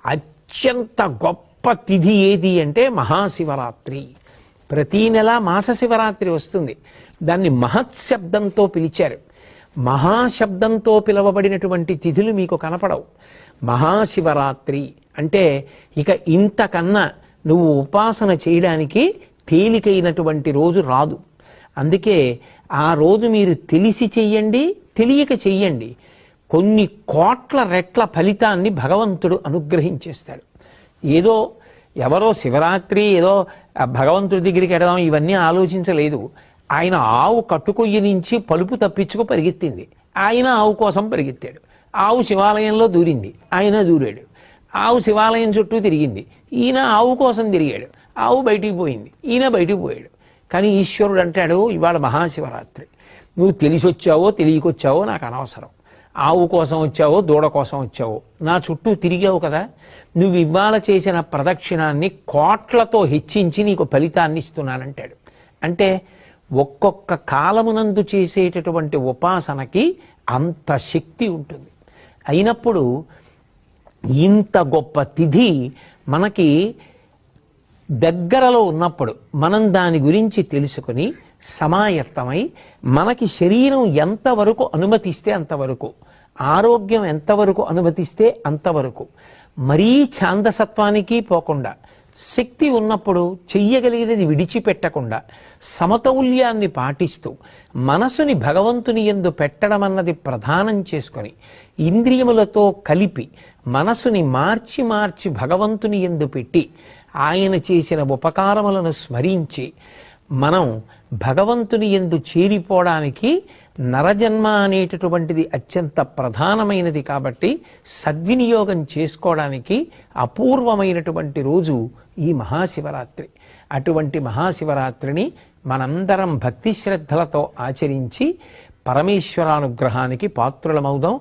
అత్యంత గొప్ప తిథి ఏది అంటే మహాశివరాత్రి. ప్రతీ నెల మాస శివరాత్రి వస్తుంది. దాన్ని మహత్శబ్దంతో పిలిచారు. మహాశబ్దంతో పిలవబడినటువంటి తిథులు మీకు కనపడవు. మహాశివరాత్రి అంటే ఇక ఇంతకన్నా నువ్వు ఉపాసన చేయడానికి తేలికైనటువంటి రోజు రాదు. అందుకే ఆ రోజు మీరు తెలిసి చెయ్యండి, తెలియక చెయ్యండి, కొన్ని కోట్ల రెట్ల ఫలితాన్ని భగవంతుడు అనుగ్రహించేస్తాడు. ఏదో ఎవరో శివరాత్రి ఏదో భగవంతుడి దగ్గరికి ఎడదాం ఇవన్నీ ఆలోచించలేదు. ఆయన ఆవు కట్టుకొయ్యి నుంచి పలుపు తప్పించుకు పరిగెత్తింది. ఆయన ఆవు కోసం పరిగెత్తాడు. ఆవు శివాలయంలో దూరింది, ఆయన దూరాడు. ఆవు శివాలయం చుట్టూ తిరిగింది, ఈయన ఆవు కోసం తిరిగాడు. ఆవు బయటికి పోయింది, ఈయన బయటికి పోయాడు. కానీ ఈశ్వరుడు అంటాడు, ఇవాళ మహాశివరాత్రి, నువ్వు తెలిసి వచ్చావో తెలియకొచ్చావో నాకు అనవసరం. ఆవు కోసం వచ్చావో దూడ కోసం వచ్చావో నా చుట్టూ తిరిగావు కదా, నువ్వు ఇవాళ చేసిన ప్రదక్షిణాన్ని కోట్లతో హెచ్చించి నీకు ఫలితాన్ని ఇస్తున్నానంటాడు. అంటే ఒక్కొక్క కాలమునందు చేసేటటువంటి ఉపాసనకి అంత శక్తి ఉంటుంది. అయినప్పుడు ఇంత గొప్ప తిథి మనకి దగ్గరలో ఉన్నప్పుడు మనం దాని గురించి తెలుసుకుని సమాయత్తమై మనకి శరీరం ఎంతవరకు అనుమతిస్తే అంతవరకు, ఆరోగ్యం ఎంతవరకు అనుమతిస్తే అంతవరకు, మరీ ఛాందసత్వానికి పోకుండా, శక్తి ఉన్నప్పుడు చెయ్యగలిగినది విడిచిపెట్టకుండా సమతౌల్యాన్ని పాటిస్తూ మనసుని భగవంతుని యందు పెట్టడం అన్నది ప్రధానం చేసుకొని ఇంద్రియములతో కలిపి మనసుని మార్చి మార్చి భగవంతుని యందు పెట్టి ఆయన చేసిన ఉపకారములను స్మరించి మనం భగవంతుని యందు చేరిపోవడానికి నరజన్మ అనేటటువంటిది అత్యంత ప్రధానమైనది. కాబట్టి సద్వినియోగం చేసుకోవడానికి అపూర్వమైనటువంటి రోజు ఈ మహాశివరాత్రి. అటువంటి మహాశివరాత్రిని మనందరం భక్తి శ్రద్ధలతో ఆచరించి పరమేశ్వరానుగ్రహానికి పాత్రులమవుదాం.